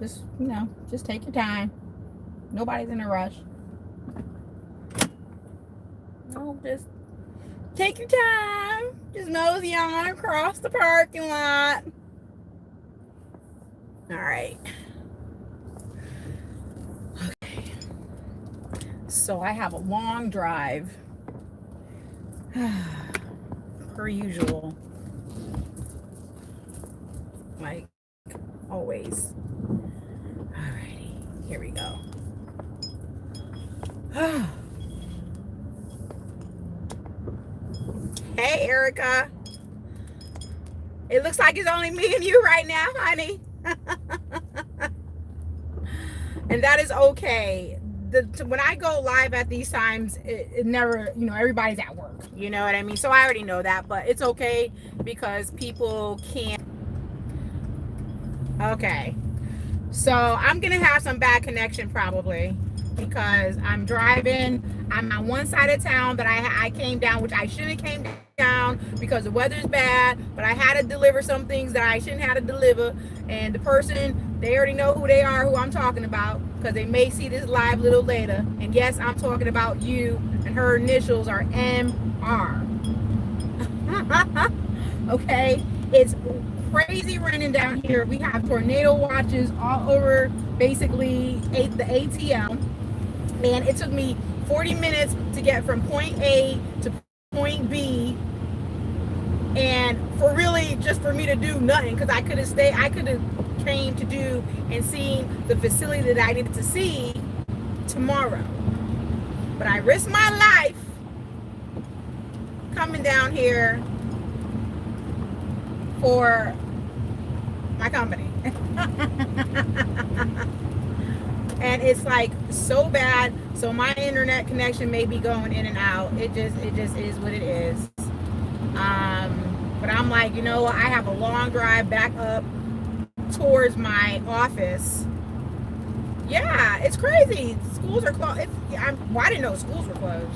Just, just take your time. Nobody's in a rush. No, just take your time. Just mosey on across the parking lot. All right. Okay. So I have a long drive. Per usual. Like always. Alrighty. Here we go. Hey, Erica. It looks like it's only me and you right now, honey. And that is okay. When I go live at these times, it never, everybody's at work. You know what I mean? So I already know that, but it's okay because people can't. Okay. So I'm going to have some bad connection probably because I'm driving. I'm on one side of town that I came down, which I shouldn't have came down because the weather's bad, but I had to deliver some things that I shouldn't have to deliver. And the person, they already know who they are, who I'm talking about, because they may see this live a little later. And yes, I'm talking about you, and her initials are MR. Okay, it's crazy raining down here. We have tornado watches all over basically the ATL, and it took me 40 minutes to get from point A to point B, and for really just for me to do nothing, because I could have came to do and seen the facility that I needed to see tomorrow, but I risked my life coming down here for my company. And it's like so bad, so my internet connection may be going in and out. It just is what it is. But I'm like, I have a long drive back up towards my office. Yeah, it's crazy. Schools are closed. I didn't know schools were closed,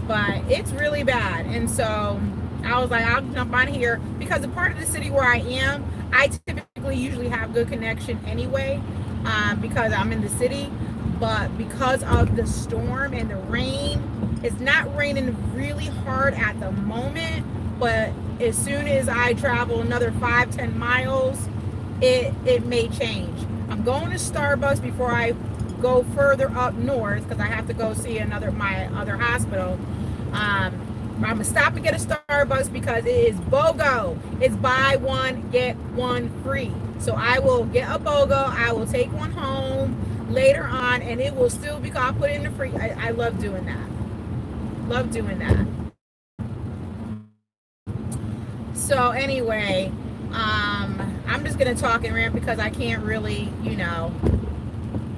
but it's really bad. And so I was like, I'll jump on here because the part of the city where I am, I typically usually have good connection anyway, because I'm in the city. But because of the storm and the rain, it's not raining really hard at the moment, but as soon as I travel another 5-10 miles, it may change. I'm going to Starbucks before I go further up north because I have to go see my other hospital. I'm gonna stop and get a Starbucks because it is BOGO. It's buy one, get one free. So I will get a BOGO. I will take one home later on, and it will still be, I'll put it in the free. I love doing that. Love doing that. So anyway, I'm just gonna talk and rant because I can't really,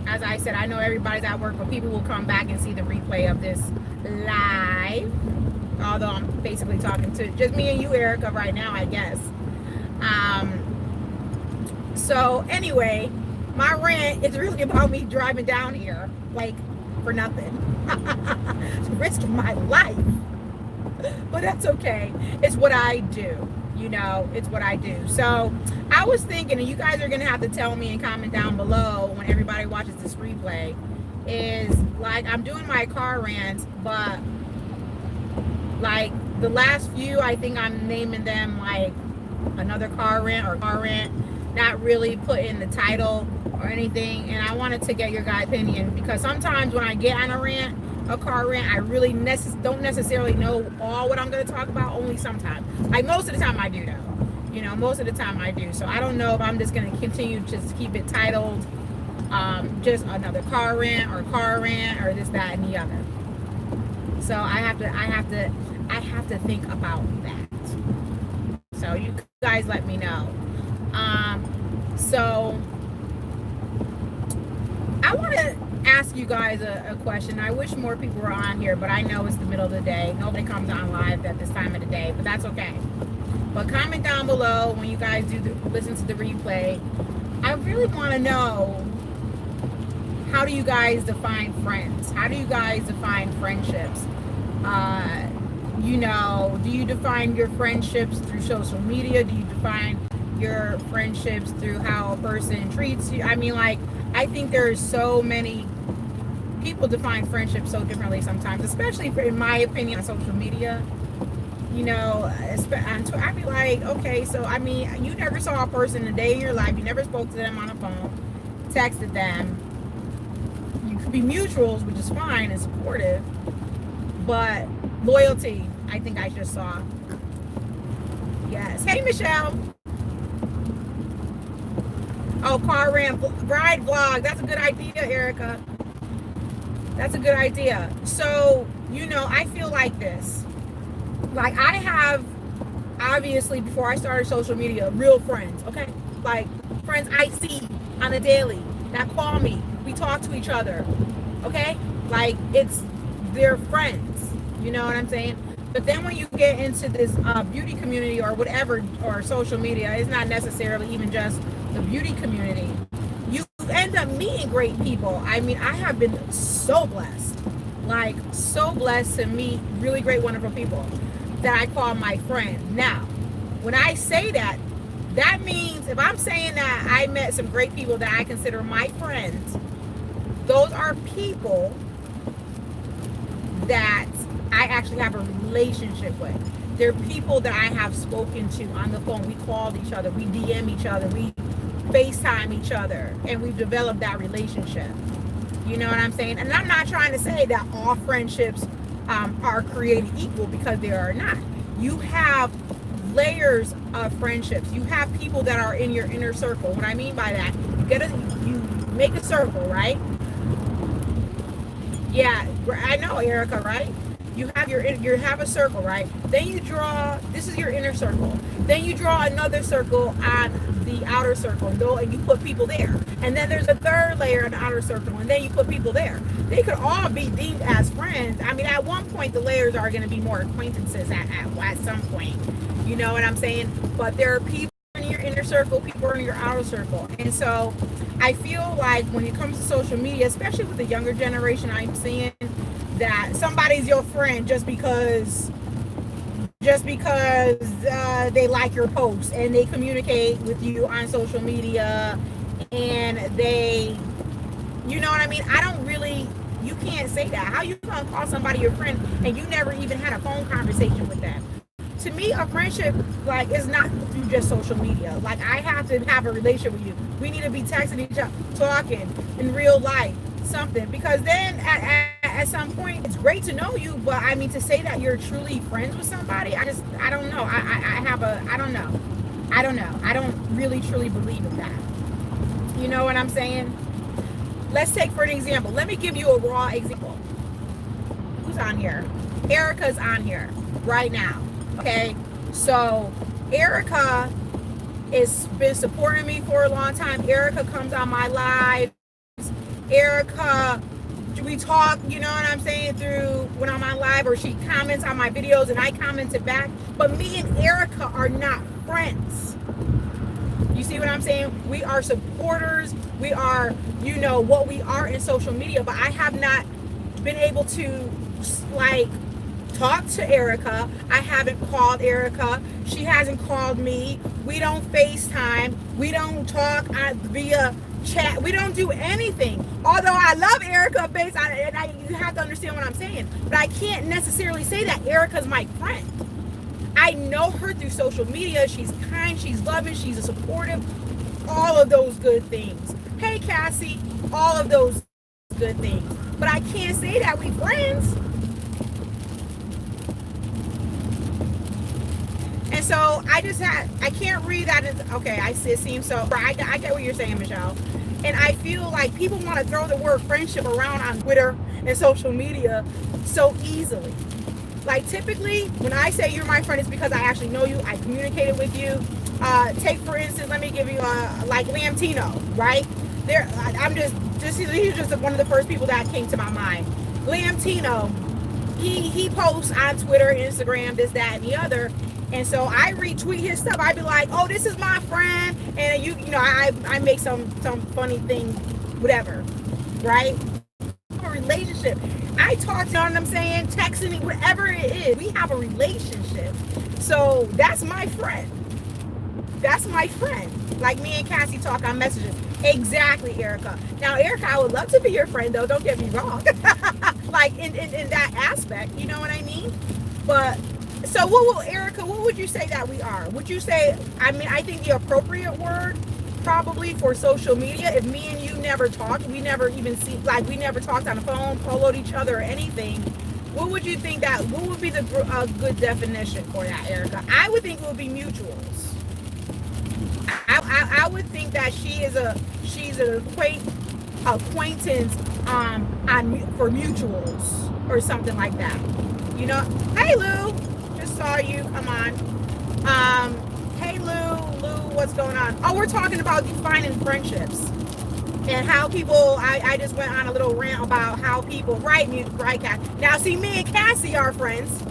as I said, I know everybody's at work, but people will come back and see the replay of this live. Although I'm basically talking to just me and you, Erica, right now, I guess. So anyway, my rant is really about me driving down here, like, for nothing. Risking my life. But that's okay. It's what I do. It's what I do. So I was thinking, and you guys are going to have to tell me and comment down below when everybody watches this replay, is like, I'm doing my car rants, but like the last few, I think I'm naming them like another car rant or car rant, not really put in the title or anything. And I wanted to get your guys' opinion because sometimes when I get on a car rant, I really don't necessarily know all what I'm going to talk about, only sometimes. Like most of the time I do though. Most of the time I do. So I don't know if I'm just going to continue to just keep it titled just another car rant or this, that, and the other. So I have to think about that. So you guys let me know. So I want to ask you guys a question. I wish more people were on here, but I know it's the middle of the day. Nobody comes on live at this time of the day, but that's okay. But comment down below when you guys listen to the replay. I really want to know, how do you guys define friends? How do you guys define friendships? Do you define your friendships through social media? Do you define your friendships through how a person treats you. I mean, like, I think there's so many people define friendship so differently sometimes, especially in my opinion on social media. You know, I'd be like, okay, so I mean, you never saw a person a day in your life, you never spoke to them on the phone, texted them. You could be mutuals, which is fine and supportive, but loyalty, I think I just saw. Yes. Hey, Michelle. Oh, car rant, bride vlog. That's a good idea, Erica. That's a good idea. So, you know, I feel like this. Like, I have, obviously, before I started social media, real friends, okay? Like, friends I see on a daily that call me. We talk to each other, okay? Like, they're friends. You know what I'm saying? But then when you get into this beauty community or whatever, or social media, it's not necessarily even just the beauty community. You end up meeting great people. I mean, I have been so blessed, like so blessed to meet really great, wonderful people that I call my friend. Now, when I say that, that means if I'm saying that I met some great people that I consider my friends, those are people that I actually have a relationship with. They're people that I have spoken to on the phone. We called each other, we DM each other, we FaceTime each other, and we've developed that relationship. You know what I'm saying? And I'm not trying to say that all friendships are created equal, because they are not. You have layers of friendships. You have people that are in your inner circle. What I mean by that, you make a circle, right? Yeah, I know, Erica, right? You have a circle, right? Then you draw, this is your inner circle. Then you draw another circle on the outer circle, and you put people there. And then there's a third layer in the outer circle, and then you put people there. They could all be deemed as friends. I mean, at one point, the layers are going to be more acquaintances at some point. You know what I'm saying? But there are people in your inner circle, people in your outer circle. And so I feel like when it comes to social media, especially with the younger generation, I'm seeing that somebody's your friend just because they like your posts and they communicate with you on social media, and they, you know what I mean? You can't say that. How you gonna call somebody your friend and you never even had a phone conversation with them? To me, a friendship, like, is not through just social media. Like, I have to have a relationship with you. We need to be texting each other, talking in real life, something. Because then at some point, it's great to know you, but I mean, to say that you're truly friends with somebody, I don't know. I don't know. I don't really truly believe in that. You know what I'm saying? Let's take for an example. Let me give you a raw example. Who's on here? Erica's on here right now. Okay, so Erica has been supporting me for a long time. Erica comes on my lives. Erica, we talk, you know what I'm saying, through when I'm on live, or she comments on my videos and I commented back. But me and Erica are not friends. You see what I'm saying? We are supporters. We are, you know, what we are in social media. But I have not been able to, like, talk to Erica. I haven't called Erica. She hasn't called me. We don't FaceTime. We don't talk via chat. We don't do anything. Although I love Erica, you have to understand what I'm saying. But I can't necessarily say that Erica's my friend. I know her through social media. She's kind, she's loving, she's supportive. All of those good things. Hey, Cassie. All of those good things. But I can't say that we friends. And so I can't read that. Okay, it seems so. I get what you're saying, Michelle. And I feel like people want to throw the word friendship around on Twitter and social media so easily. Like, typically, when I say you're my friend, it's because I actually know you. I communicated with you. Take, for instance, let me give you, like Liam Tino, right? He's just one of the first people that came to my mind. Liam Tino, he posts on Twitter, Instagram, this, that, and the other. And so I retweet his stuff. I'd be like, oh, this is my friend. And you know, I make some funny thing, whatever, right? A relationship. I talk, you know what I'm saying? Texting, whatever it is. We have a relationship. So that's my friend. That's my friend. Like me and Cassie talk on messages. Exactly, Erica. Now, Erica, I would love to be your friend, though. Don't get me wrong. Like in that aspect, you know what I mean? But so, Erica? What would you say that we are? Would you say? I mean, I think the appropriate word probably for social media. If me and you never talked, we never even see, like we never talked on the phone, followed each other or anything. What would you think that? What would be the good definition for that, Erica? I would think it would be mutuals. I would think that she's an acquaintance for mutuals or something like that. You know, hey Lou, just saw you. Come on. Hey Lou, what's going on? Oh, we're talking about defining friendships and how people. I just went on a little rant about how people right, Cassie. Now, see, me and Cassie are friends.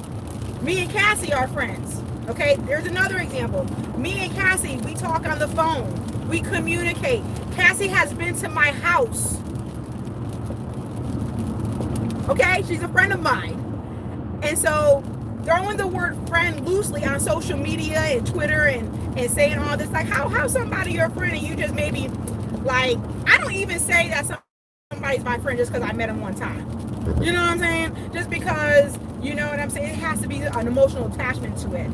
Okay, there's another example. Me and Cassie, we talk on the phone. We communicate. Cassie has been to my house. Okay, she's a friend of mine. And so throwing the word friend loosely on social media and Twitter and saying all this, like how somebody your friend and you just maybe, like, I don't even say that somebody's my friend just because I met him one time. You know what I'm saying? Just because, you know what I'm saying? It has to be an emotional attachment to it.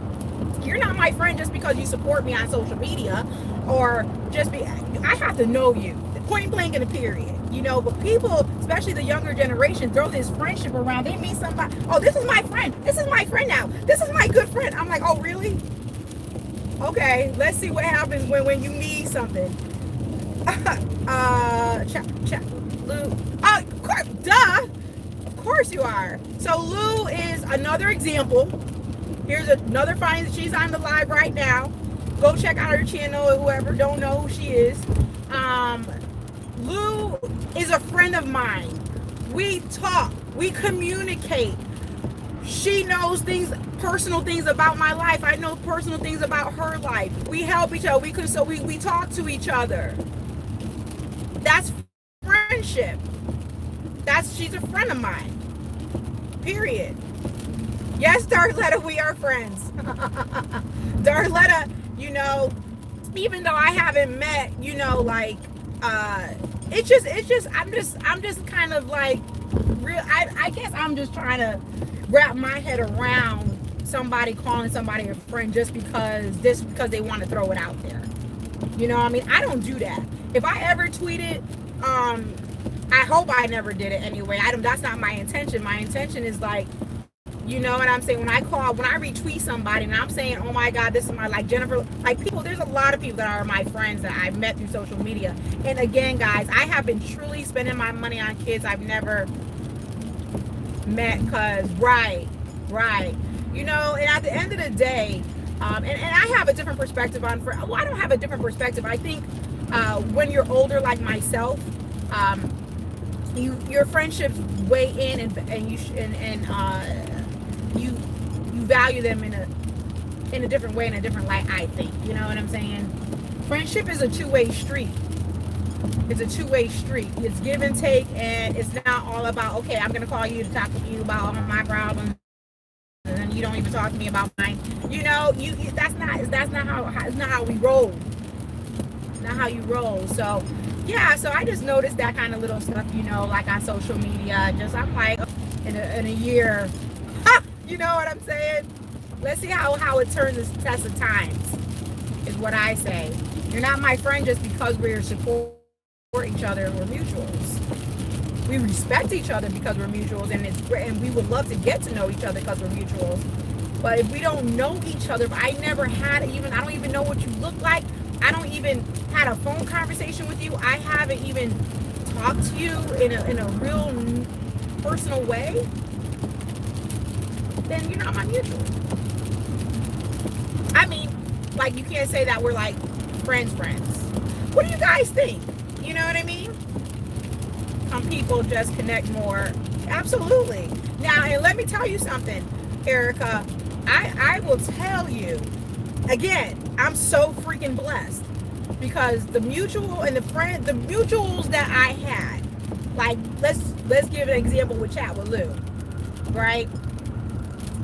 You're not my friend just because you support me on social media, or I have to know you, point blank in a period, you know. But people, especially the younger generation, throw this friendship around. They meet somebody, oh, this is my friend now, this is my good friend. I'm like, oh really? Okay, let's see what happens when you need something. Lou, of course you are. So Lou is another example. Here's another find. She's on the live right now. Go check out her channel, or whoever don't know who she is. Lou is a friend of mine. We talk, we communicate. She knows personal things about my life. I know personal things about her life. We help each other. We talk to each other. That's friendship. She's a friend of mine. Period. Yes, Darletta, we are friends. Darletta, you know, even though I haven't met, you know, like, I'm just kind of like, I guess I'm just trying to wrap my head around somebody calling somebody a friend just because they want to throw it out there. You know what I mean? I don't do that. If I ever tweeted, I hope I never did it anyway. That's not my intention. My intention is like, you know what I'm saying? When I retweet somebody and I'm saying, oh my God, this is my, like Jennifer, like people, there's a lot of people that are my friends that I've met through social media. And again, guys, I have been truly spending my money on kids I've never met because, right. You know, and at the end of the day, and I have a different perspective on, I don't have a different perspective. I think when you're older like myself, your friendships weigh in and you value them in a different way, in a different light, I think. You know what I'm saying? Friendship is a two-way street. It's a two-way street. It's give and take, and it's not all about, okay, I'm gonna call you to talk to you about all my problems, and then you don't even talk to me about mine. You know, that's not how we roll. Not how you roll. So yeah, so I just noticed that kind of little stuff, you know, like on social media. Just I'm like, in a year, you know what I'm saying? Let's see how it turns this test of times, is what I say. You're not my friend just because we're support each other and we're mutuals. We respect each other because we're mutuals, and we would love to get to know each other because we're mutuals. But if we don't know each other, I don't even know what you look like. I don't even had a phone conversation with you. I haven't even talked to you in a real personal way. Then you're not my mutual. I mean, like, you can't say that we're like friends. What do you guys think? You know what I mean? Some people just connect more. Absolutely. Now, and let me tell you something, Erica. I will tell you, again, I'm so freaking blessed because the mutuals that I had, like, let's give an example with Chat with Lou, right?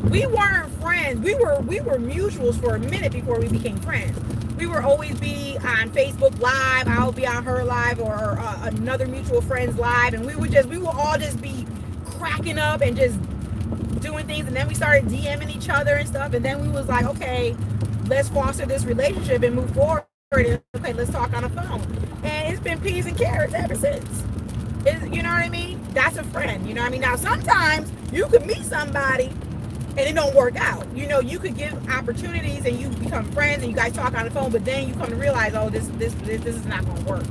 We weren't friends. We were mutuals for a minute before we became friends. we would always be on Facebook Live. I would be on her live, or another mutual friend's live, and we would all just be cracking up and just doing things. And then we started DMing each other and stuff, and then we was like, okay, let's foster this relationship and move forward. And, okay, let's talk on the phone. And it's been peas and carrots ever since. You know what I mean? That's a friend. You know what I mean? Now, sometimes you could meet somebody and it don't work out. You know, you could give opportunities and you become friends and you guys talk on the phone, but then you come to realize, oh, this is not going to work.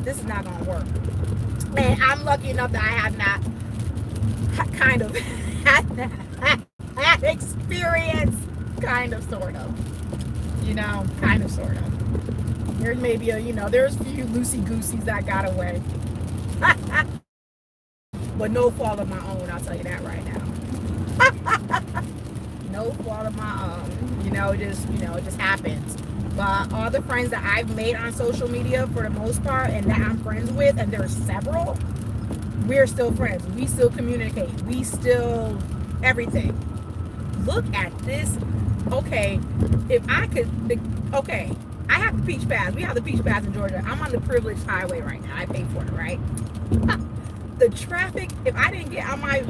This is not going to work. And I'm lucky enough that I have not kind of had that experience, kind of, sort of. You know, kind of, sort of. There may be there's a few loosey-gooseys that got away. But no fault of my own, I'll tell you that right now. No fault of my own. It just happens. But all the friends that I've made on social media, for the most part, and that I'm friends with, and there's several, we're still friends. We still communicate. We still everything. Look at this. Okay, if I could, okay, I have the Peach Pass. We have the Peach Pass in Georgia. I'm on the privileged highway right now. I pay for it, right? The traffic, if I didn't get on my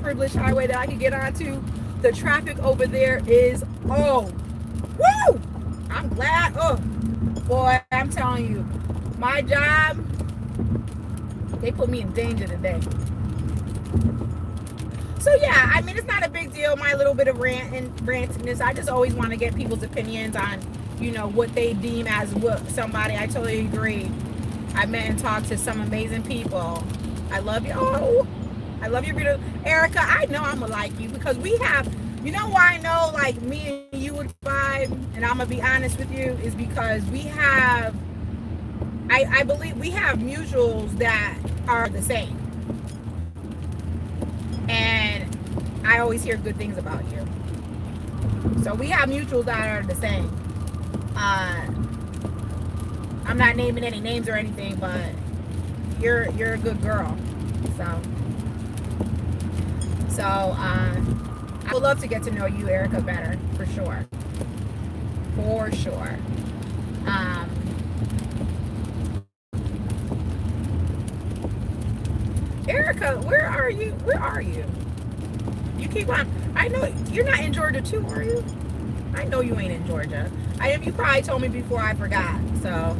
privileged highway that I could get onto, the traffic over there is, oh, woo! I'm glad. Oh, boy, I'm telling you, my job, they put me in danger today. So yeah, I mean, it's not a big deal, my little bit of rantiness. I just always want to get people's opinions on, what they deem as what somebody. I totally agree. I met and talked to some amazing people. I love you. Oh, I love you, Erica. I know I'm gonna like you because we have, why I know like me and you would vibe, and I'm gonna be honest with you, is because we have, I believe we have mutuals that are the same. And I always hear good things about you. So we have mutuals that are the same. I'm not naming any names or anything, but you're a good girl. So I would love to get to know you, Erica, better, for sure. For sure. Erica, where are you? Where are you? You keep on. I know you're not in Georgia too, are you? I know you ain't in Georgia. You probably told me before I forgot. So,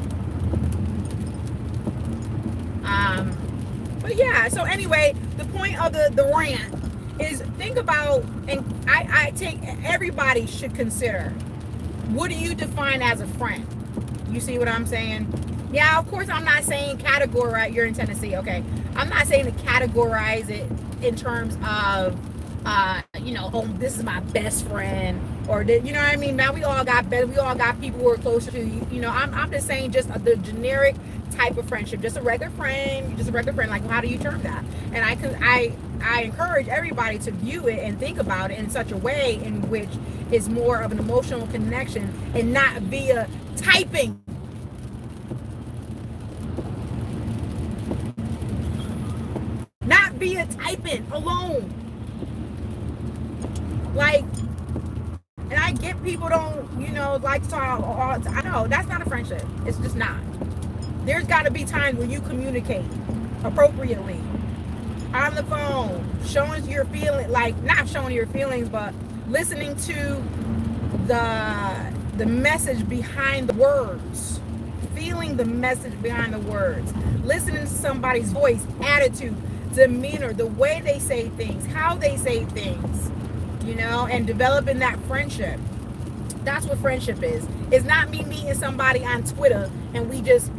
but yeah. So anyway, the point of the rant is think about, and I take everybody should consider, what do you define as a friend? You see what I'm saying? Yeah, of course I'm not saying categorize. You're in Tennessee, okay? I'm not saying to categorize it in terms of, oh, this is my best friend, or you know what I mean? Now we all got people who are closer to you. I'm just saying just the generic type of friendship, just a regular friend. Like, how do you term that? And I encourage everybody to view it and think about it in such a way in which it's more of an emotional connection and not via typing. Not via typing alone. Like, and I get people don't, like to talk. I know that's not a friendship. It's just not. There's got to be times where you communicate appropriately on the phone, showing your feelings, like not showing your feelings, but listening to the message behind the words, feeling the message behind the words, listening to somebody's voice, attitude, demeanor, the way they say things, how they say things, and developing that friendship. That's what friendship is. It's not me meeting somebody on Twitter and we just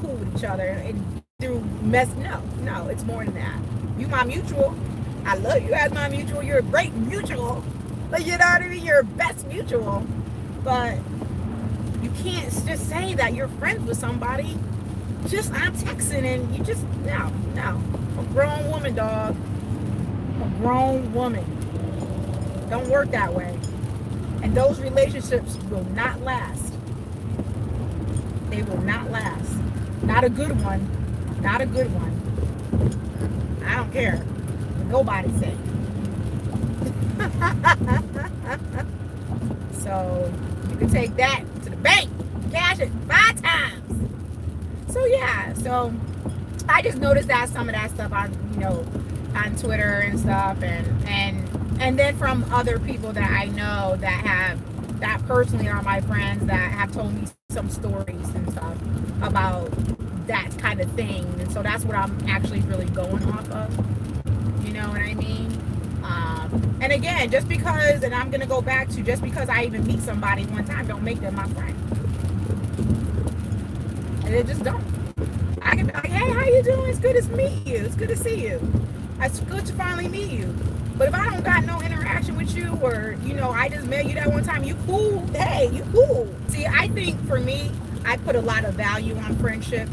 cool with each other and through mess. No, it's more than that. You my mutual. I love you as my mutual. You're a great mutual. But you know what I mean? You're a best mutual. But you can't just say that you're friends with somebody just on texting and you just no. A grown woman, dog. A grown woman. Don't work that way. And those relationships will not last. They will not last. Not a good one. Not a good one. I don't care. Nobody's saying. So You can take that to the bank, cash it 5 times. So yeah, so I just noticed that some of that stuff on, on Twitter and stuff, and then from other people that I know that personally are my friends that have told me some stories and stuff about that kind of thing. And so that's what I'm actually really going off of. You know what I mean? And again, just because, and I'm gonna go back to, just because I even meet somebody one time don't make them my friend. And it just don't. I can be like, hey, how you doing? It's good to meet you. It's good to see you. It's good to finally meet you. But if I don't got no interaction with you, or, I just met you that one time, you cool, hey, you cool. See, I think for me, I put a lot of value on friendship.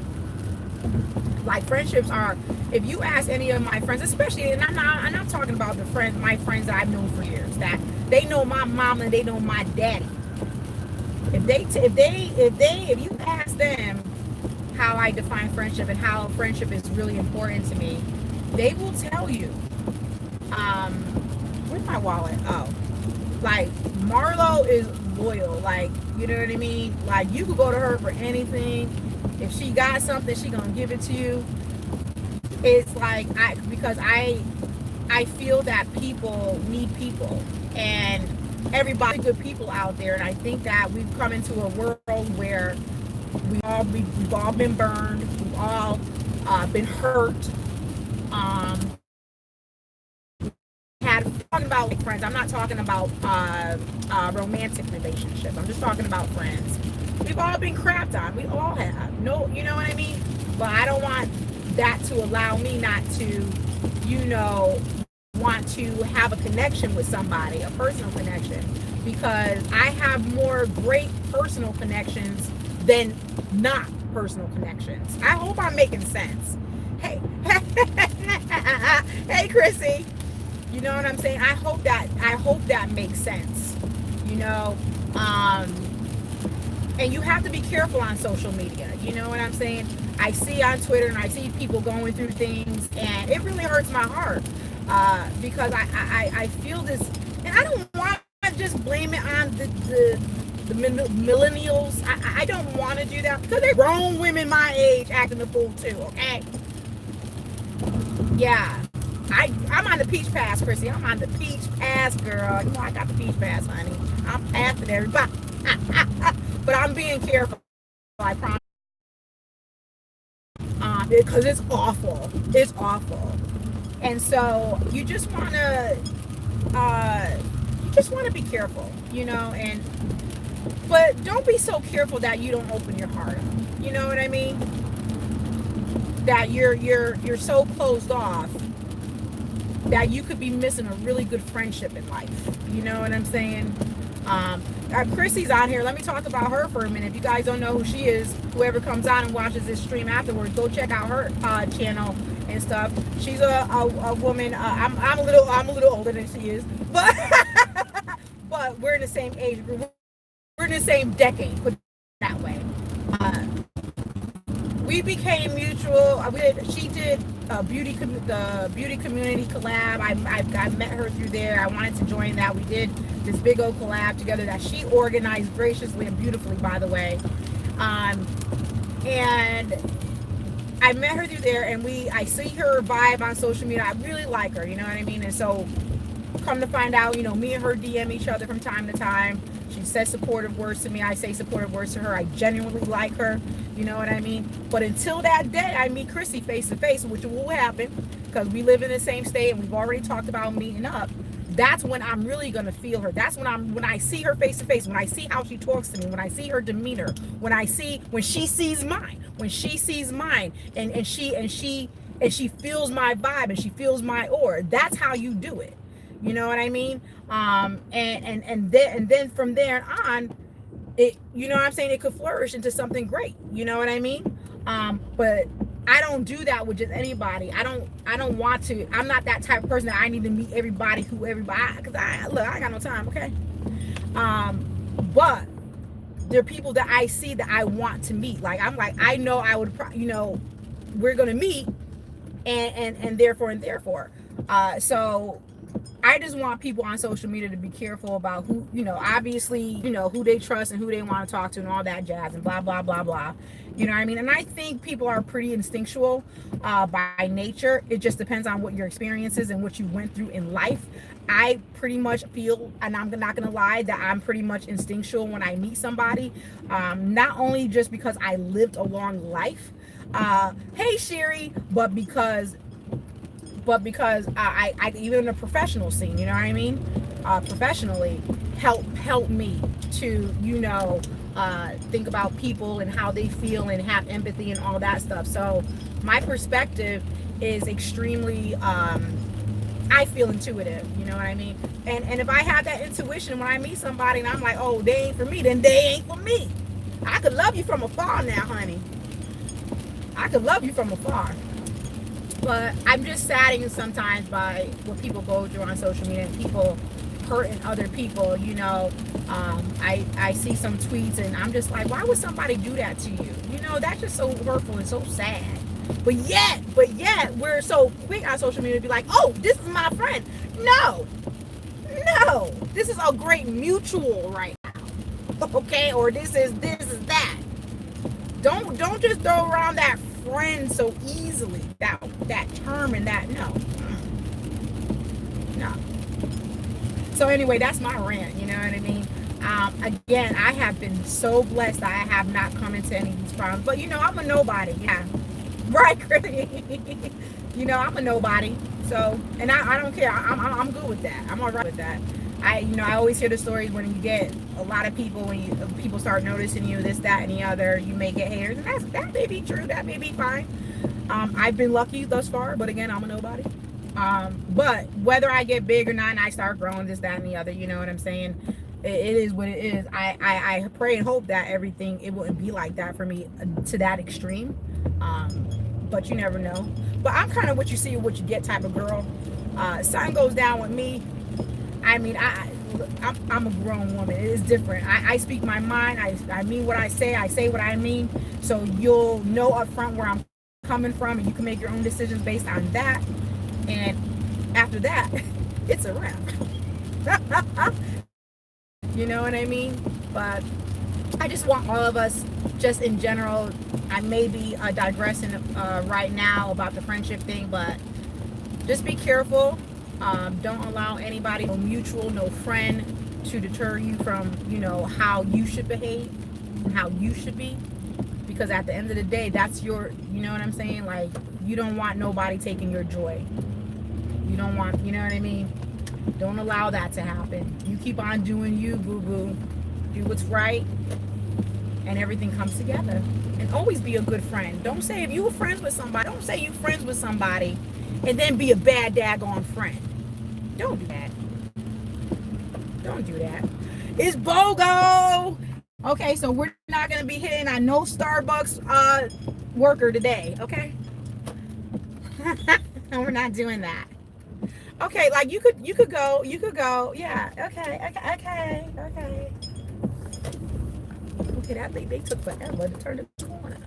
Like, friendships are, if you ask any of my friends, especially, and I'm not talking about my friends that I've known for years, that they know my mama and they know my daddy. If you ask them how I define friendship and how friendship is really important to me, they will tell you. Where's my wallet? Oh, like, Marlo is loyal. Like, you know what I mean? Like, you could go to her for anything. If she got something, she gonna give it to you. It's like, because I feel that people need people, and everybody's good people out there, and I think that we've come into a world where we've all been burned, we've all been hurt. I'm talking about friends. I'm not talking about romantic relationships. I'm just talking about friends. We've all been crapped on. We all have. No, you know what I mean? But I don't want that to allow me not to, want to have a connection with somebody, a personal connection, because I have more great personal connections than not personal connections. I hope I'm making sense. Hey, hey, Chrissy. You know what I'm saying? I hope that makes sense. And you have to be careful on social media. You know what I'm saying? I see on Twitter and I see people going through things, and it really hurts my heart because I feel this, and I don't want to just blame it on the millennials. I don't want to do that, because they're grown women my age acting a fool too. Okay? Yeah. I'm on the peach pass, Chrissy. I'm on the peach pass, girl. I got the peach pass, honey. I'm passing everybody. But I'm being careful, I promise. Because it's awful. It's awful. And so you just want to be careful, but don't be so careful that you don't open your heart up. You know what I mean? That you're so closed off that you could be missing a really good friendship in life. You know what I'm saying? Chrissy's on here. Let me talk about her for a minute. If you guys don't know who she is, whoever comes on and watches this stream afterwards, go check out her channel and stuff. She's a woman. I'm a little older than she is, but but we're in the same age group. We're in the same decade, put it that way. We became mutual. She did the beauty community collab. I met her through there. I wanted to join that. We did this big old collab together that she organized graciously and beautifully, by the way. And I met her through there, and I see her vibe on social media. I really like her, you know what I mean? And so, come to find out, me and her DM each other from time to time. She says supportive words to me. I say supportive words to her. I genuinely like her. You know what I mean? But until that day, I meet Chrissy face to face, which will happen because we live in the same state and we've already talked about meeting up. That's when I'm really gonna feel her. That's when I see her face to face, when I see how she talks to me, when I see her demeanor, when she sees mine, and she feels my vibe and she feels my aura. That's how you do it. You know what I mean? And then from there on, it, you know what I'm saying, it could flourish into something great. You know what I mean? But I don't do that with just anybody. I don't want to. I'm not that type of person that I need to meet everybody, because I got no time, okay? But there are people that I see that I want to meet. Like, I know I would, we're gonna meet, and therefore. So I just want people on social media to be careful about who, obviously, who they trust and who they want to talk to and all that jazz and blah, blah, blah, blah. You know what I mean? And I think people are pretty instinctual by nature. It just depends on what your experiences and what you went through in life. I pretty much feel, and I'm not going to lie, that I'm pretty much instinctual when I meet somebody. Not only just because I lived a long life, hey Sherry, but because I even in the professional scene, you know what I mean? Professionally, help me to, think about people and how they feel and have empathy and all that stuff. So my perspective is extremely, I feel intuitive, you know what I mean? And if I have that intuition when I meet somebody and I'm like, oh, they ain't for me, then they ain't for me. I could love you from afar now, honey. I could love you from afar. But I'm just saddened sometimes by what people go through on social media and people hurting other people, I see some tweets and I'm just like, why would somebody do that to you? That's just so hurtful and so sad. But yet, we're so quick on social media to be like, oh, this is my friend. No, this is a great mutual right now. Okay, or this is that. Don't just throw around that friend so easily, that term and that, no. So anyway, that's my rant, you know what I mean? Again, I have been so blessed that I have not come into any of these problems, but I'm a nobody. Yeah, right, Chrissy. I'm a nobody, so, and I don't care. I'm good with that. I'm all right with that. I always hear the stories when you get a lot of people, when people start noticing you, this, that, and the other, you may get haters, and that may be true, that may be fine. I've been lucky thus far, but again, I'm a nobody. But whether I get big or not and I start growing, this, that, and the other, you know what I'm saying? It is what it is. I pray and hope that it wouldn't be like that for me to that extreme. But you never know. But I'm kind of what you see, what you get type of girl. Something goes down with me. I mean, I'm a grown woman. It is different. I speak my mind. I mean what I say. I say what I mean. So you'll know up front where I'm coming from, and you can make your own decisions based on that. And after that, it's a wrap. You know what I mean? But I just want all of us, just in general, I may be digressing right now about the friendship thing, but just be careful. Don't allow anybody, no mutual, no friend, to deter you from, how you should behave and how you should be. Because at the end of the day, that's your, you know what I'm saying? Like, you don't want nobody taking your joy. You don't want, you know what I mean? Don't allow that to happen. You keep on doing you, boo-boo. Do what's right, and everything comes together. And always be a good friend. Don't say if you were friends with somebody, don't say you friends with somebody and then be a bad daggone friend. Don't do that. Don't do that. It's BOGO! Okay, so we're not going to be hitting on no Starbucks worker today, okay? We're not doing that. Okay, like you could go, yeah, okay. Okay, that thing, they took forever to turn the corner.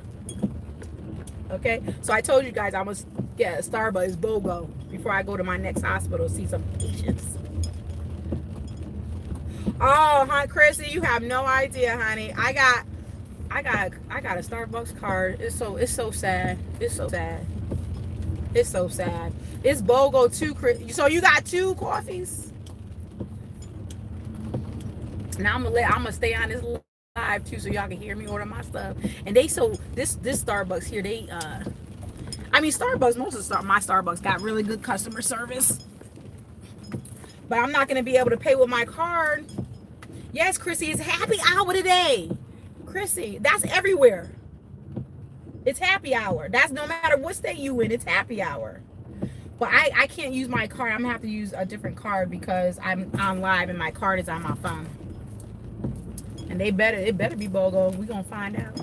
Okay, so I told you guys I must get a Starbucks BOGO before I go to my next hospital to see some patients. Oh, honey, Chrissy, you have no idea, honey. I got a Starbucks card. It's so sad. It's so sad. It's so sad. It's BOGO too, Chris. So you got 2 coffees? Now I'm gonna stay on this live too, so y'all can hear me order my stuff. And this Starbucks here, Starbucks, most of my Starbucks got really good customer service. But I'm not gonna be able to pay with my card. Yes, Chrissy, it's happy hour today. Chrissy, that's everywhere. It's happy hour. That's no matter what state you in, it's happy hour. But I can't use my card. I'm gonna have to use a different card because I'm on live and my card is on my phone. And it better be BOGO. We're gonna find out.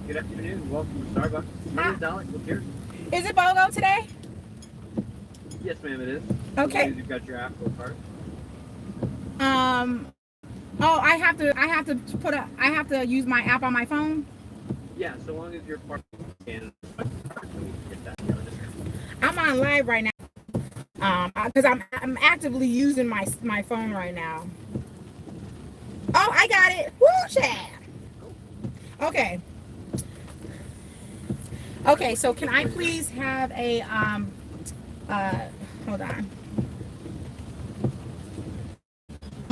Good afternoon. Welcome to Starbucks. My name is Alex. What's yours? Is it BOGO today? Yes, ma'am, it is. Okay. You've got your Apple card. Oh, I have to use my app on my phone. Yeah, so long as you're parking in, so we can get that. I'm on live right now. Because I'm actively using my phone right now. Oh, I got it. Woo, chat. Okay. Okay, so can I please have a hold on.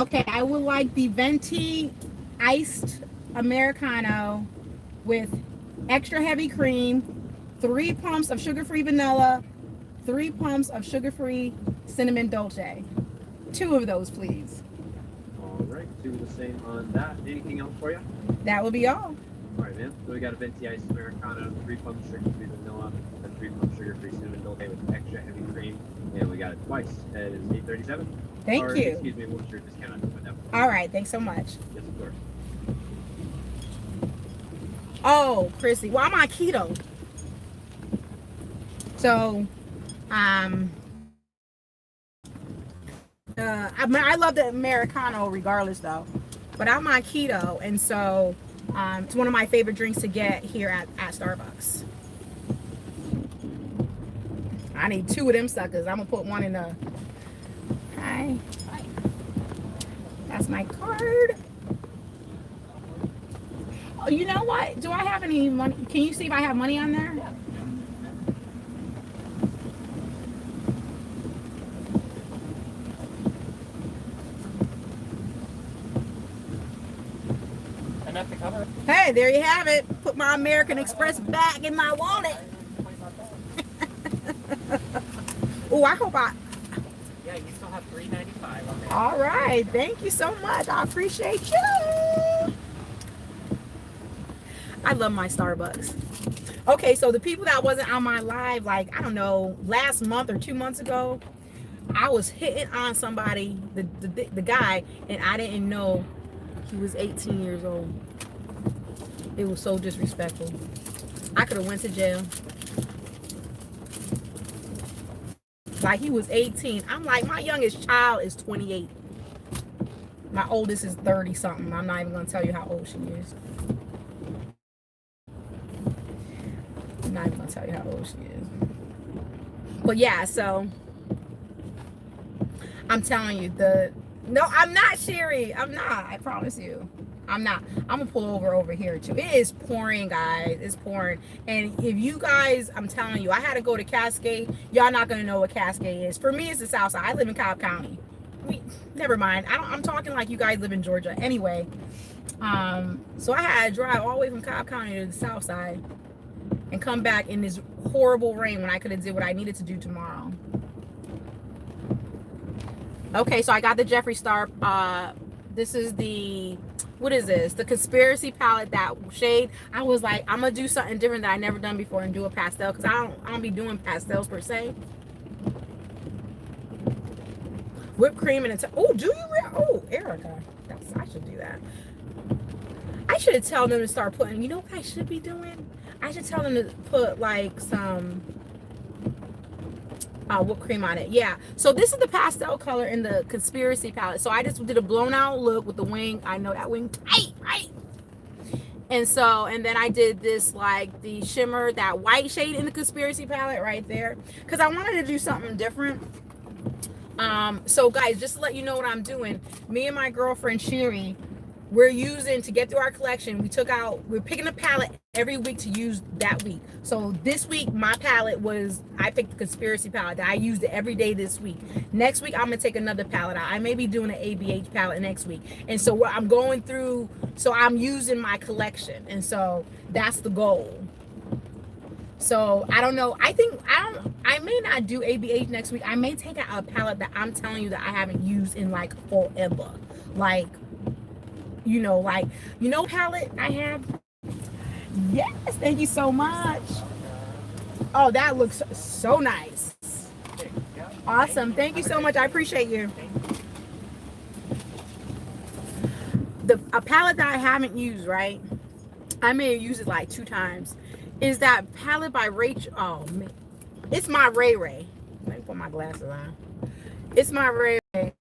Okay, I would like the venti iced Americano with extra heavy cream, 3 pumps of sugar-free vanilla, 3 pumps of sugar-free cinnamon dolce. 2 of those, please. All right, 2 the same on that. Anything else for you? That will be all. All right, man. So we got a venti iced Americano, 3 pumps sugar-free vanilla, and 3 pumps sugar-free cinnamon dolce with extra heavy cream. And we got it twice. That is $8.37. Thank you. Excuse me, what's your discount on that? All right, thanks so much. Yes, of course. Oh, Chrissy. Well, I'm on keto. So, I love the Americano regardless though, but I'm on keto, and so it's one of my favorite drinks to get here at Starbucks. I need 2 of them suckers. I'm gonna put one in the. Hi. That's my card. Oh, you know what? Do I have any money? Can you see if I have money on there? Enough to cover. Hey, there you have it. Put my American Express back in my wallet. Oh, I hope I. Yeah, you still have $3.95 on there. All right, thank you so much. I appreciate you. I love my Starbucks. Okay, so the people that wasn't on my live, like, I don't know, last month or 2 months ago, I was hitting on somebody, the guy, and I didn't know he was 18 years old. It was so disrespectful. I could have went to jail. Like, he was 18. I'm like, my youngest child is 28. My oldest is 30 something. I'm not even gonna tell you how old she is. I'm not even gonna tell you how old she is. But yeah, so I'm telling you, no, I'm not, Sherry. I'm not. I promise you. I'm not. I'm gonna pull over here too. It is pouring, guys. It's pouring. And if you guys, I'm telling you, I had to go to Cascade. Y'all not gonna know what Cascade is. For me, it's the South Side. I live in Cobb County. Never mind. I'm talking like you guys live in Georgia. Anyway, so I had to drive all the way from Cobb County to the South Side and come back in this horrible rain when I could have did what I needed to do tomorrow. Okay, so I got the Jeffree Star. This is the, what is this? The Conspiracy palette, that shade. I was like, I'm gonna do something different that I never done before and do a pastel, because I don't be doing pastels per se. Whipped cream and oh, do you? Oh, Erica, I should do that. I should tell them to start putting. You know what I should be doing? I should tell them to put like some whipped cream on it. Yeah, so this is the pastel color in the Conspiracy palette. So I just did a blown out look with the wing. I know that wing tight, right? And so, and then I did this, like the shimmer, that white shade in the Conspiracy palette right there, because I wanted to do something different. So guys, just to let you know what I'm doing, me and my girlfriend Sherry, we're using, to get through our collection, we're picking a palette every week to use that week. So this week, my palette was, I picked the Conspiracy palette. I used it every day this week. Next week, I'm gonna take another palette out. I may be doing an ABH palette next week. And so what I'm going through, so I'm using my collection. And so that's the goal. So I don't know. I may not do ABH next week. I may take out a palette that I'm telling you that I haven't used in like forever. Like, palette I have. Yes, thank you so much. Oh, that looks so nice. Awesome. Thank you so much. I appreciate you. A palette that I haven't used, right? I may have used it like 2 times. Is that palette by Rachel? Oh man, it's my Ray Ray. Let me put my glasses on. It's my Ray Ray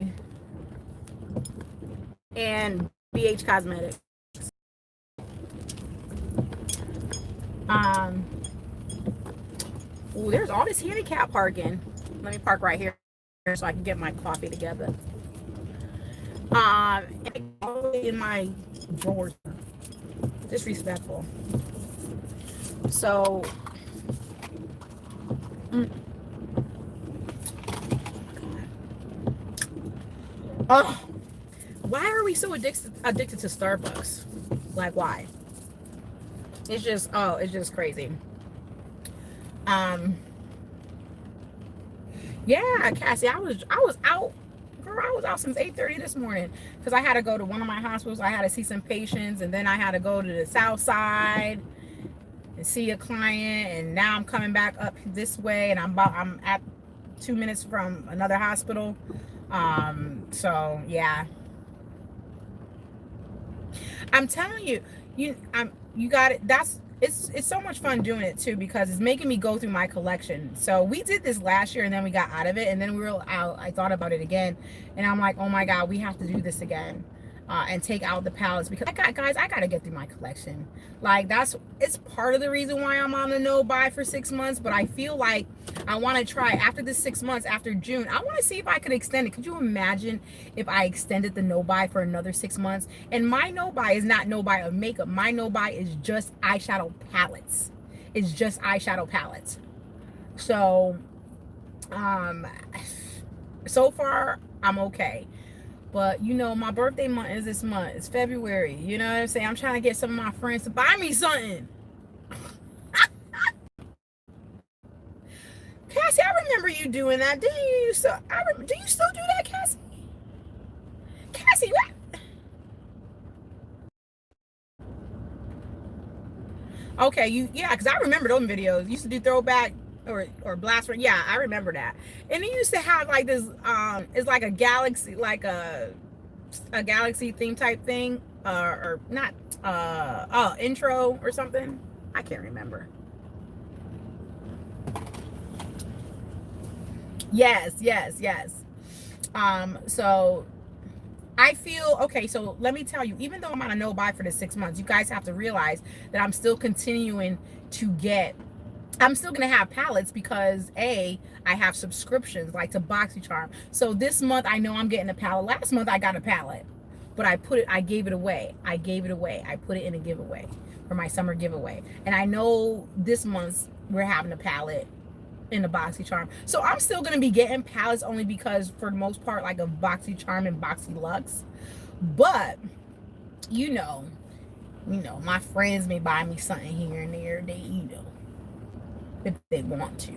and BH Cosmetics. Oh, there's all this handicap parking. Let me park right here. so I can get my coffee together. In my drawers. Disrespectful. So, oh, why are we so addicted to Starbucks? Like, why? It's just crazy. Yeah, Cassie, I was out. Girl, I was out since 8:30 this morning because I had to go to one of my hospitals. I had to see some patients, and then I had to go to the south side and see a client, and now I'm coming back up this way, and I'm at 2 minutes from another hospital. So yeah, I'm telling you, you got it. It's so much fun doing it too because it's making me go through my collection. So we did this last year and then we got out of it, and then we were out. I thought about it again, and I'm like, oh my god, we have to do this again, and take out the pallets because I gotta get through my collection. Like it's part of the reason why I'm on the no buy for 6 months. But I feel like I want to try after this 6 months, after June. I want to see if I could extend it. Could you imagine if I extended the no buy for another 6 months? And my no buy is not no buy of makeup. My no buy is just eyeshadow palettes. It's just eyeshadow palettes. So, so far I'm okay. But you know, my birthday month is this month. It's February. You know what I'm saying? I'm trying to get some of my friends to buy me something. Cassie, I remember you doing that. Do you still do that, Cassie? Cassie, what? Okay, yeah, because I remember those videos. You used to do throwback or blast for, yeah, I remember that. And it used to have like this it's like a galaxy, like a galaxy theme type thing, or not, intro or something. I can't remember. Yes. So I feel okay. So let me tell you, even though I'm on a no buy for the 6 months, you guys have to realize that I'm still continuing to get. I'm still gonna have palettes because I have subscriptions like to BoxyCharm. So this month I know I'm getting a palette. Last month I got a palette, but I gave it away. I put it in a giveaway for my summer giveaway. And I know this month we're having a palette in the BoxyCharm. So I'm still gonna be getting palettes only because for the most part, like, of BoxyCharm and BoxyLux. But you know, my friends may buy me something here and there. They, if they want to.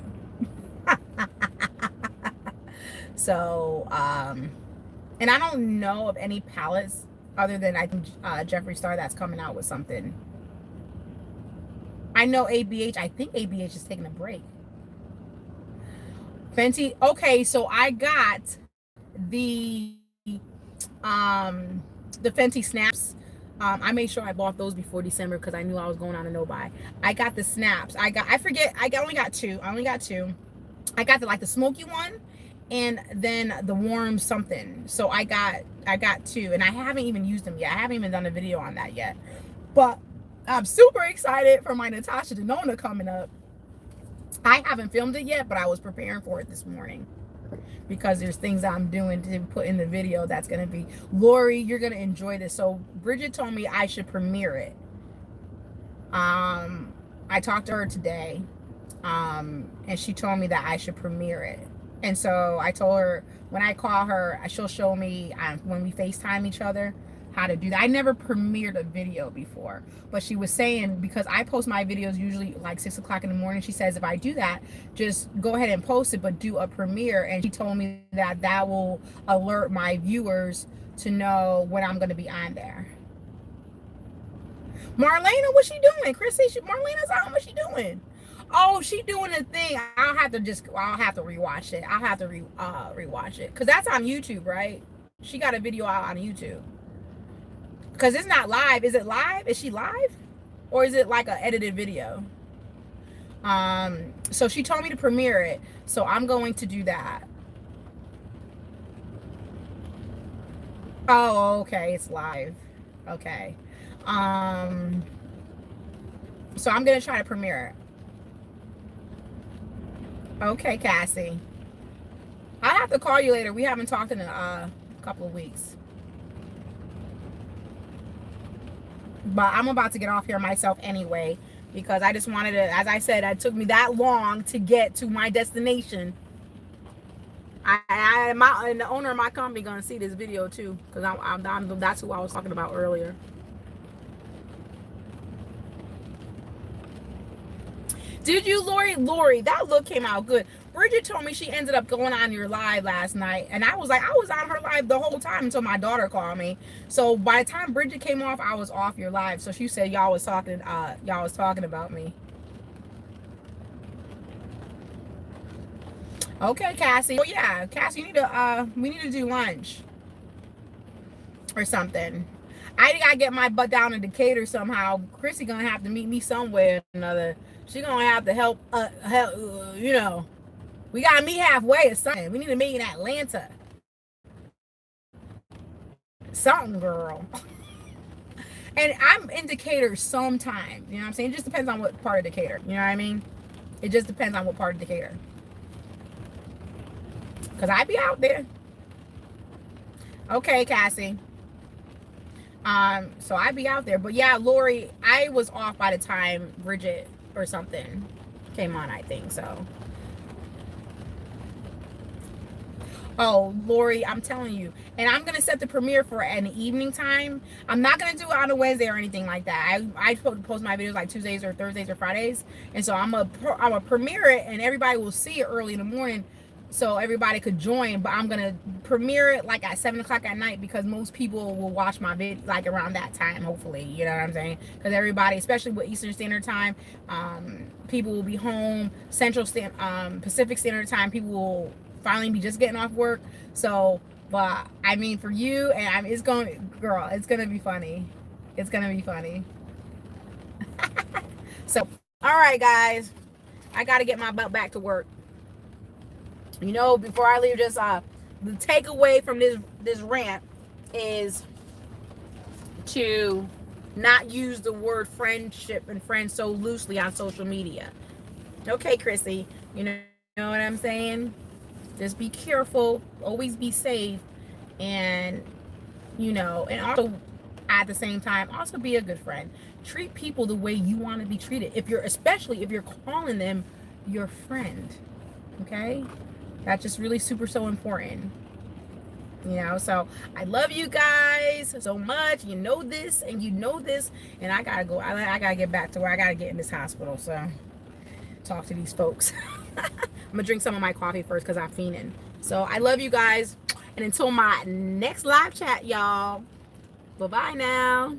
So, and I don't know of any palettes other than I think Jeffree Star that's coming out with something. I know ABH. I think ABH is taking a break. Fenty. Okay, so I got the Fenty snaps. I made sure I bought those before December because I knew I was going on a no buy. I got the snaps. I only got two. I got the smoky one and then the warm something. So I got two, and I haven't even used them yet. I haven't even done a video on that yet. But I'm super excited for my Natasha Denona coming up. I haven't filmed it yet, but I was preparing for it this morning because there's things I'm doing to put in the video that's going to be, Lori, you're going to enjoy this. So Bridget told me I should premiere it. I talked to her today, and she told me that I should premiere it. And so I told her when I call her, she'll show me when we FaceTime each other how to do that. I never premiered a video before, but she was saying, because I post my videos usually like 6 o'clock in the morning, she says if I do that, just go ahead and post it, but do a premiere. And she told me that that will alert my viewers to know when I'm going to be on there. Marlena, what's she doing? Chrissy, Marlena's on. What's she doing? Oh, she doing a thing. I'll have to rewatch it. I'll have to rewatch it because that's on YouTube, right? She got a video out on YouTube. Because it's not live. Is it live? Is she live? Or is it like an edited video? So she told me to premiere it. So I'm going to do that. Oh, okay. It's live. Okay. So I'm going to try to premiere it. Okay, Cassie. I'll have to call you later. We haven't talked in a couple of weeks. But I'm about to get off here myself anyway, because I just wanted to, as I said, it took me that long to get to my destination. And the owner of my company gonna see this video too, because that's who I was talking about earlier. Did you, Lori? Lori, that look came out good. Bridget told me she ended up going on your live last night, and I was like, I was on her live the whole time until my daughter called me. So by the time Bridget came off, I was off your live. So she said y'all was talking about me. Okay, Cassie. Oh yeah, Cassie, we need to do lunch or something. I gotta get my butt down in Decatur somehow. Chrissy gonna have to meet me somewhere or another. She gonna have to help. You know, we gotta meet halfway or something. We need to meet in Atlanta. Something, girl. And I'm in Decatur sometime. You know what I'm saying? It just depends on what part of Decatur. You know what I mean? It just depends on what part of Decatur. Cause I be out there. Okay, Cassie. So I be out there. But yeah, Lori, I was off by the time Bridget or something came on, I think so. Oh, Lori, I'm telling you. And I'm going to set the premiere for an evening time. I'm not going to do it on a Wednesday or anything like that. I post my videos like Tuesdays or Thursdays or Fridays. And so I'm going to premiere it and everybody will see it early in the morning so everybody could join. But I'm going to premiere it like at 7 o'clock at night because most people will watch my video like around that time, hopefully. You know what I'm saying? Because everybody, especially with Eastern Standard Time, people will be home. Pacific Standard Time, people will finally be just getting off work. So, but I mean, for you and it's gonna be funny. It's gonna be funny. So, all right, guys, I gotta get my butt back to work. You know, before I leave, just the takeaway from this rant is to not use the word friendship and friends so loosely on social media. Okay, Chrissy, you know what I'm saying? Just be careful, always be safe, and you know, and also at the same time, also be a good friend. Treat people the way you want to be treated. Especially if you're calling them your friend, okay? That's just really so important. You know, so I love you guys so much. You know this, and and I gotta go. I gotta get back to where I gotta get in this hospital. So talk to these folks. I'm gonna drink some of my coffee first because I'm fiending. So I love you guys, and until my next live chat, y'all. Bye bye now.